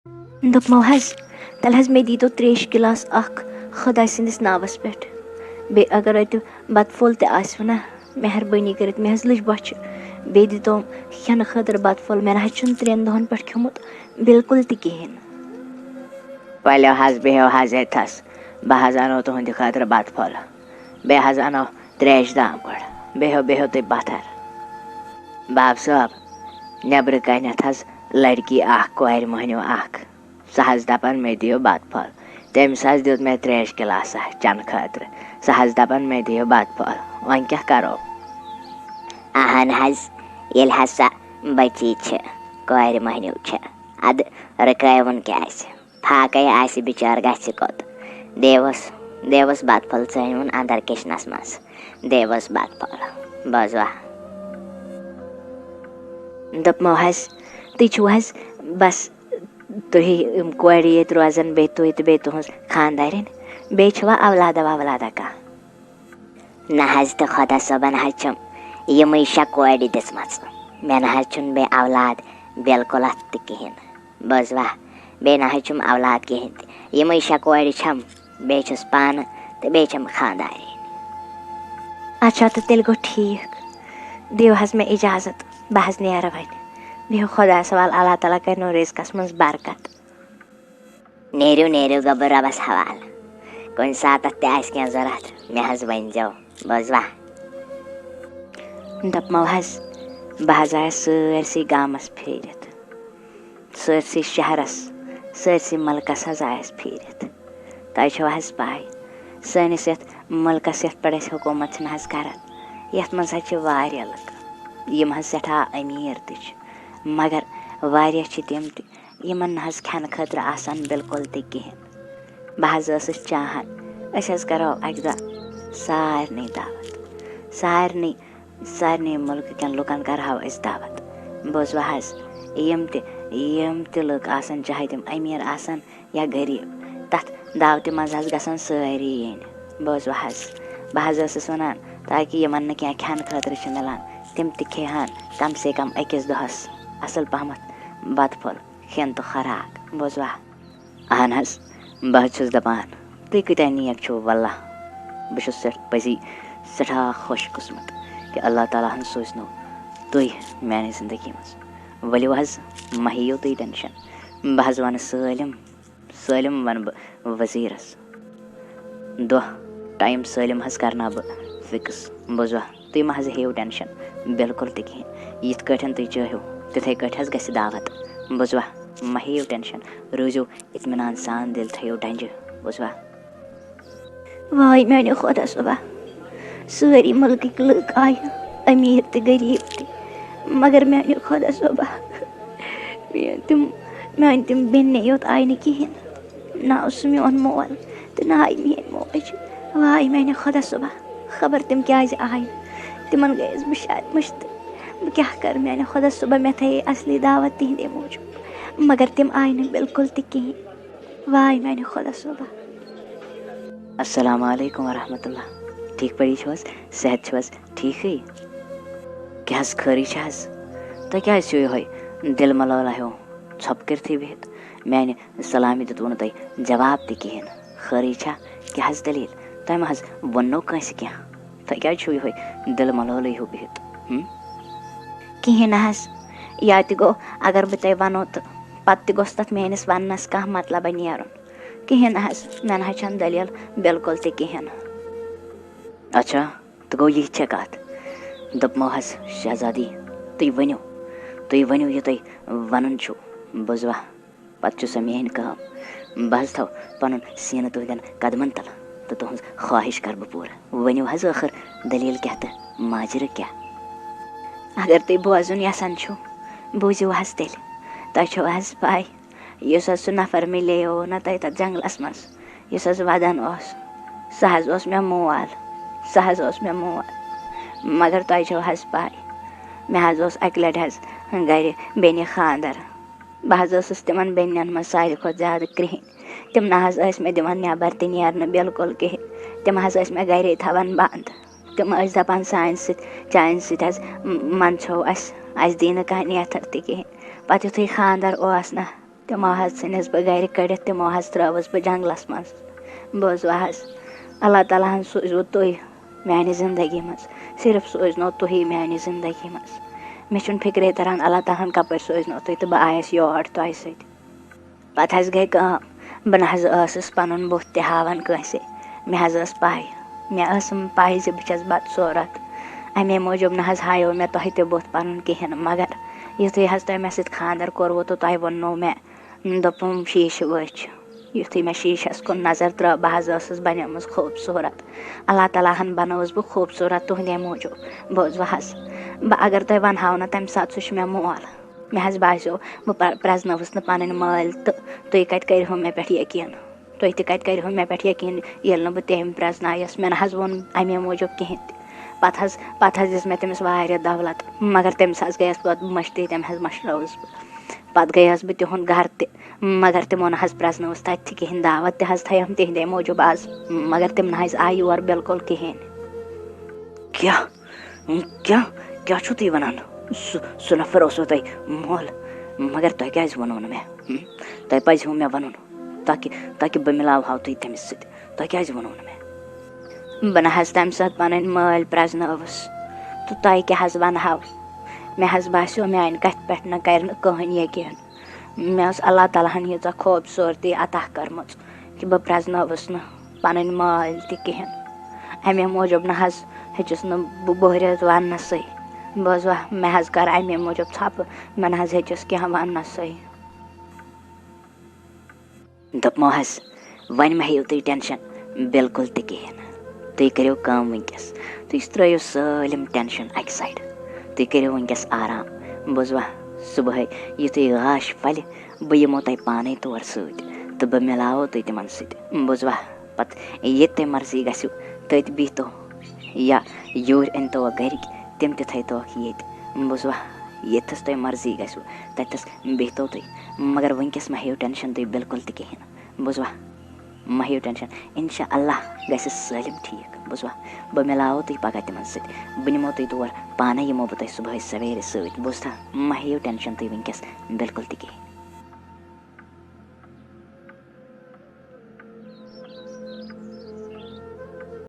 دوٚپمو حظ تیٚلہِ حظ مےٚ دیٖتو ترٛیشہِ گِلاس اَکھ خۄداے سٕنٛدِس ناوَس پٮ۪ٹھ بیٚیہِ اگر اَتہِ بَتہٕ پھوٚل تہِ آسِوٕ نا مہربٲنی کٔرِتھ مےٚ حظ لٔج بۄچھِ بیٚیہِ دیٖتوم کھٮ۪نہٕ خٲطرٕ بَتہٕ پھوٚل مےٚ نہ حظ چھُنہٕ 3 دۄہَن پٮ۪ٹھ کھیوٚمُت بِلکُل تہِ کِہیٖنۍ. ؤلِو حظ بِہِو حظ ییٚتھَس بہٕ حظ اَنو تُہٕنٛدِ خٲطرٕ بَتہٕ پھوٚل بیٚیہِ حظ اَنو ترٛیشہِ دام گۄڈٕ بِہِو تُہۍ پَتھر. باب صٲب نیٚبرٕ کَنٮ۪تھ حظ لٔڑکی اَکھ کورِ مۄہنیوٗ اَکھ سۄ حظ دَپان مےٚ دِیِو بَتہٕ پھوٚل تٔمِس حظ دیُت مےٚ ترٛیشہِ گِلاسا چٮ۪نہٕ خٲطرٕ سۄ حظ دَپان مےٚ دِیِو بَتہٕ پھوٚل وۄنۍ کیٛاہ کَرو. اہن حظ ییٚلہِ حظ سۄ بٔچی چھِ کورِ مۄہنیوٗ چھےٚ اَدٕ رُکٲوُن کیٛازِ پھاکَے آسہِ بِچٲر گژھِ کوٚت دیوُس بَتہٕ پھوٚل ژٲنۍوُن اَندَر کِچنَس منٛز دیوُس بَتہٕ پھوٚل بوزوا. دوٚپمو حظ تُہۍ چھِو حظ بَس تُہی یِم کورِ ییٚتہِ روزان بیٚیہِ تُہۍ تہٕ بیٚیہِ تُہٕنٛز خانٛدارِنۍ بیٚیہِ چھِوا اولادہ وولادہ کانٛہہ. نہ حظ تہٕ خۄدا صٲبَن حظ چھُم یِمٕے 6 کورِ دِژمَژٕ مےٚ نہ حظ چھُنہٕ بیٚیہِ اولاد بِلکُل اَتھ تہِ کِہیٖنۍ بوزوا بیٚیہِ نہ حظ چھُم اولاد کِہیٖنۍ تہِ یِمٕے 6 کورِ چھَم بیٚیہِ چھُس پانہٕ تہٕ بیٚیہِ چھَم خانٛدارِنۍ. اچھا تہٕ تیٚلہِ گوٚو ٹھیٖک دِیِو حظ مےٚ اِجازت بہٕ حظ نیرٕ وۄنۍ بِہِو خۄدایَس حوالہٕ اللہ تعالیٰ کَرنو رِزقَس منٛز برکت. نیٖرِو گوٚو بہٕ رۄبَس حوالہٕ کُنہِ ساتہٕ تہِ آسہِ کینٛہہ ضوٚرَتھ مےٚ حظ ؤنۍزیو بوزوا. دوٚپمو حظ بہٕ حظ آیَس سٲرسٕے گامَس پھیٖرِتھ سٲرسٕے شہرَس سٲرسٕے مُلکَس حظ آیَس پھیٖرِتھ تۄہہِ چھو حظ پَے سٲنِس یَتھ مُلکَس یَتھ پٮ۪ٹھ أسۍ حکوٗمت چھِنہٕ حظ کَران یَتھ منٛز حظ چھِ واریاہ لُکھ یِم حظ سٮ۪ٹھاہ أمیٖر تہِ چھِ مگر واریاہ چھِ تِم تہِ یِمَن نہٕ حظ کھٮ۪نہٕ خٲطرٕ آسان بِلکُل تہِ کِہیٖنۍ. بہٕ حظ ٲسٕس چاہان أسۍ حظ کَرو اَکہِ دۄہ سارنٕے دعوت سارنٕے مُلکہٕ کٮ۪ن لُکَن کَرہاو أسۍ دعوت بوزوا حظ یِم تہِ لُکھ آسان چاہے تِم أمیٖر آسان یا غریٖب تَتھ دعوتہِ منٛز حظ گژھن سٲری یِنۍ بوزوا حظ. بہٕ حظ ٲسٕس وَنان تاکہِ یِمَن نہٕ کینٛہہ کھٮ۪نہٕ خٲطرٕ چھِ مِلان تِم تہِ کھیٚہَن کَم سے کَم أکِس دۄہَس اَصٕل پَہمَتھ بَتہٕ پھوٚل کھٮ۪ن تہٕ خوراک بوزوا. اہن حظ بہٕ حظ چھُس دَپان تُہۍ کۭتیٛاہ نیک چھُو واللہ بہٕ چھُس پٔزی سٮ۪ٹھاہ خۄش قٕسمت کہِ اللہ تعالیٰ ہَن سوٗزنو تُہۍ میٛانہِ زندگی منٛز. ؤلِو حظ مہ ہیٚیِو تُہۍ ٹٮ۪نشَن بہٕ حظ وَنہٕ سٲلِم وَنہٕ بہٕ ؤزیٖرَس دۄہ ٹایم سٲلِم حظ کَرناو بہٕ فِکٕس بوزوا. تُہۍ مہ حظ ہیٚیِو ٹٮ۪نشَن بِلکُل تہِ کِہیٖنۍ یِتھ کٲٹھۍ تُہۍ چٲہِو تِتھَے کٲٹھۍ حظ گژھِ دعوت بوزوا. مہ ہیٚیِو ٹٮ۪نشَن روٗزِو اطمینان سان دِل تھٲیِو ڈَنجہِ بوزوا. واے میٛانہِ خۄدا صٲبا سٲری مُلکٕکۍ لُکھ آیہِ أمیٖر تہِ غریٖب تہِ مگر میٛانہِ خۄدا صٲبا میٛانہِ تِم بیٚنہِ یوت آیہِ نہٕ کِہیٖنۍ نہ اوس سُہ میون مول تہٕ نہ آیہِ میٛٲنۍ موج واے میٛانہِ خۄدا صٲبا خبر تِم کیٛازِ آیہِ تِمَن گٔیَس بہٕ شاید مٔشتٕے بہٕ کیٛاہ کَرٕ میٛانہِ خۄدا صٲبا مےٚ تھایے اَصلی دعوت تِہنٛدے موٗجوٗب مگر تِم آیہِ نہٕ بِلکُل تہِ کِہیٖنۍ واے میٛانہِ خۄدا صٲبا. السلام علیکم ورحمتہ اللہ ٹھیٖک پٲٹھی چھِو حظ صحت چھِو حظ ٹھیٖکھٕے کیٛاہ حظ خٲرٕے چھِ حظ تۄہہِ کیٛازِ چھُو یِہوٚے دِل ملولہ ہیوٗ ژھۄپہٕ کٔرتھٕے بِہِتھ میٛانہِ سلامہِ دیُتوٕ نہٕ تۄہہِ جواب تہِ کِہیٖنۍ خٲرٕے چھا کیٛاہ حظ دٔلیٖل تۄہہِ ما حظ ووٚننو کٲنٛسہِ کینٛہہ تۄہہِ کیٛازِ چھُو یِہوٚے دِل ملولٕے ہیوٗ بِہِتھ. کِہیٖنۍ نہ حظ یا تہِ گوٚو اگر بہٕ تۄہہِ وَنو تہٕ پَتہٕ تہِ گوٚژھ تَتھ میٛٲنِس وَننَس کانٛہہ مطلبہ نیرُن کِہیٖنۍ نہ حظ مےٚ نہ حظ چھَنہٕ دٔلیٖل بِلکُل تہِ کِہیٖنۍ نہٕ. اچھا تہٕ گوٚو یہِ چھےٚ کَتھ دوٚپمو حظ شہزادی تُہۍ ؤنِو یہِ تۄہہِ وَنُن چھُو بوزوا پَتہٕ چھُ سۄ میٛٲنۍ کٲم بہٕ حظ تھاو پَنُن سیٖنہٕ تُہنٛدٮ۪ن قدمَن تَل تہٕ تُہٕنٛز خواہِش کَرٕ بہٕ پوٗرٕ ؤنِو حظ ٲخٕر دٔلیٖل کیٛاہ تہٕ ماجرٕ کیٛاہ. اگر تُہۍ بوزُن یَژھان چھُو بوٗزِو حظ تیٚلہِ تۄہہِ چھو حظ پَے یُس حظ سُہ نفر مِلیو نہ تۄہہِ تَتھ جنٛگلَس منٛز یُس حظ وَدان اوس سُہ حظ اوس مےٚ مول مگر تۄہہِ چھو حظ پَے مےٚ حظ اوس اَکہِ لَٹہِ حظ گَرِ بیٚنہِ خانٛدر بہٕ حظ ٲسٕس تِمَن بیٚنٮ۪ن منٛز ساروی کھۄتہٕ زیادٕ کرٛہِنۍ تِم نہ حظ ٲسۍ مےٚ دِوان نٮ۪بر تہِ نیرنہٕ بِلکُل کِہیٖنۍ تِم حظ ٲسۍ مےٚ گَرے تھاوان بنٛد تِم ٲسۍ دَپان چانہِ سۭتۍ حظ منٛدچھو اَسہِ دی نہٕ کانٛہہ نیتھر تہِ کِہیٖنۍ پَتہٕ یُتھُے خانٛدر اوس نہ تِمو حظ ژھٕنِس بہٕ گَرِ کٔڑِتھ تِمو حظ ترٛٲوٕس بہٕ جنٛگلَس منٛز بوٗزوا حظ اللہ تعالیٰ ہَن سوٗزوٕ تُہۍ میٛانہِ زندگی منٛز صرف سوٗزنو تُہی میٛانہِ زندگی منٛز مےٚ چھُنہٕ فِکرے تَران اللہ تعالیٰ ہَن کَپٲرۍ سوٗزنو تُہۍ تہٕ بہٕ آیَس یور تۄہہِ سۭتۍ پَتہٕ حظ گٔے کٲم بہٕ نہ حظ ٲسٕس پَنُن بُتھ تہِ ہاوان کٲنٛسے مےٚ حظ ٲس پَے مےٚ ٲسٕم پَے زِ بہٕ چھَس بدصوٗرت اَمے موٗجوٗب نہ حظ ہایو مےٚ تۄہہِ تہِ بُتھ پَنُن کِہیٖنۍ مگر یُتھُے حظ تۄہہِ مےٚ سۭتۍ خانٛدر کوٚروٕ تہٕ تۄہہِ ووٚننو مےٚ دوٚپُم شیٖشہٕ وٕچھ یُتھُے مےٚ شیٖشَس کُن نظر ترٛٲو بہٕ حظ ٲسٕس بَنیمٕژ خوٗبصوٗرت اللہ تعالیٰ ہَن بَنٲوٕس بہٕ خوٗبصوٗرت تُہنٛدے موٗجوٗب بوٗزوٕ حظ بہٕ اگر تۄہہِ وَنہو نہٕ تَمہِ ساتہٕ سُہ چھُ مےٚ مول مےٚ حظ باسیو بہٕ پرٛزنٲوٕس نہٕ پَنٕنۍ مٲلۍ تہٕ تُہۍ کَتہِ کٔرِہو مےٚ پٮ۪ٹھ یقیٖن تُہۍ تہِ کَتہِ کٔرِہو مےٚ پٮ۪ٹھ یقیٖن ییٚلہِ نہٕ بہٕ تٔمۍ پرٛزنایَس مےٚ نہ حظ ووٚن اَمے موٗجوٗب کِہیٖنۍ تہِ پَتہٕ حظ دِژ مےٚ تٔمِس واریاہ دولت مگر تٔمِس حظ گٔیَس پَتہٕ مٔشتٕے تٔمۍ حظ مٔشرٲوٕس بہٕ پَتہٕ گٔیَس بہٕ تِہُنٛد گَرٕ تہِ مگر تِمو نہ حظ پرٛزنٲوٕس تَتہِ تہِ کِہیٖنۍ دعوت تہِ حظ تھٲیَم تِہنٛدے موٗجوٗب آز مگر تِم نہ حظ آیہِ یور بِلکُل کِہیٖنۍ کیٛاہ چھُو تُہۍ وَنان سُہ نفر اوسوٕ تۄہہِ مول مگر تۄہہِ کیٛازِ ووٚنوٕ نہٕ مےٚ تۄہہِ پَزِہو مےٚ وَنُن تاکہِ بہٕ مِلاوہو تُہۍ تٔمِس سۭتۍ تۄہہِ کیٛازِ ووٚنوٕ نہٕ مےٚ بہٕ نہ حظ تَمہِ ساتہٕ پَنٕنۍ مٲلۍ پرٛزنٲوٕس تہٕ تۄہہِ کیٛاہ حظ وَنہو مےٚ حظ باسیو میٛانہِ کَتھِ پٮ۪ٹھ نہ کَرِ نہٕ کٕہٕنۍ یقیٖن مےٚ ٲس اللہ تعالیٰ ہَن ییٖژاہ خوٗبصوٗرتی عطا کٔرمٕژ کہِ بہٕ پرٛزنٲوٕس نہٕ پَنٕنۍ مٲلۍ تہِ کِہیٖنۍ اَمے موٗجوٗب نہ حظ ہیٚچِس نہٕ بہٕ بوہرِتھ وَننَسٕے بوٗزوا مےٚ حظ کٔر اَمے موٗجوٗب ژھۄپہٕ مےٚ نہ حظ ہیٚچِس کینٛہہ وَننَسٕے دوٚپمو حظ وۄنۍ مہ ہیٚیِو تُہۍ ٹٮ۪نشَن بِلکُل تہِ کِہیٖنۍ نہٕ تُہۍ کٔرِو کٲم وٕنۍکٮ۪س تُہۍ ترٛٲیِو سٲلِم ٹٮ۪نشَن اَکہِ سایڈٕ تُہۍ کٔرِو وٕنۍکٮ۪س آرام بوٗزوا صُبحٲے یُتھُے گاش پھَلہِ بہٕ یِمو تۄہہِ پانَے تور سۭتۍ تہٕ بہٕ مِلاوو تُہۍ تِمَن سۭتۍ بوٗزوا پَتہٕ ییٚتہِ تۄہہِ مرضی گژھِو تٔتۍ بِہتو یا یوٗرۍ أنۍتوکھ گَرِکۍ تِم تہِ تھٲیتوکھ ییٚتہِ بوٗزوا ییٚتھَس تۄہہِ مرضی گژھِوٕ تَتٮ۪س بِہتو تُہۍ مگر وٕنۍکٮ۪س مہ ہیٚیِو ٹٮ۪نشَن تُہۍ بِلکُل تہِ کِہیٖنۍ نہٕ بوٗزوا مہ ہیٚیِو ٹٮ۪نشَن اِنشاء اللہ گژھِ سٲلِم ٹھیٖک بوٗزوا بہٕ مِلاوو تُہۍ پَگاہ تِمَن سۭتۍ بہٕ نِمو تُہۍ تور پانَے یِمو بہٕ تۄہہِ صُبحٲے سویرِ سۭتۍ بوٗزتھا مہ ہیٚیِو ٹٮ۪نشَن تُہۍ وٕنۍکٮ۪س بِلکُل تہِ کِہیٖنۍ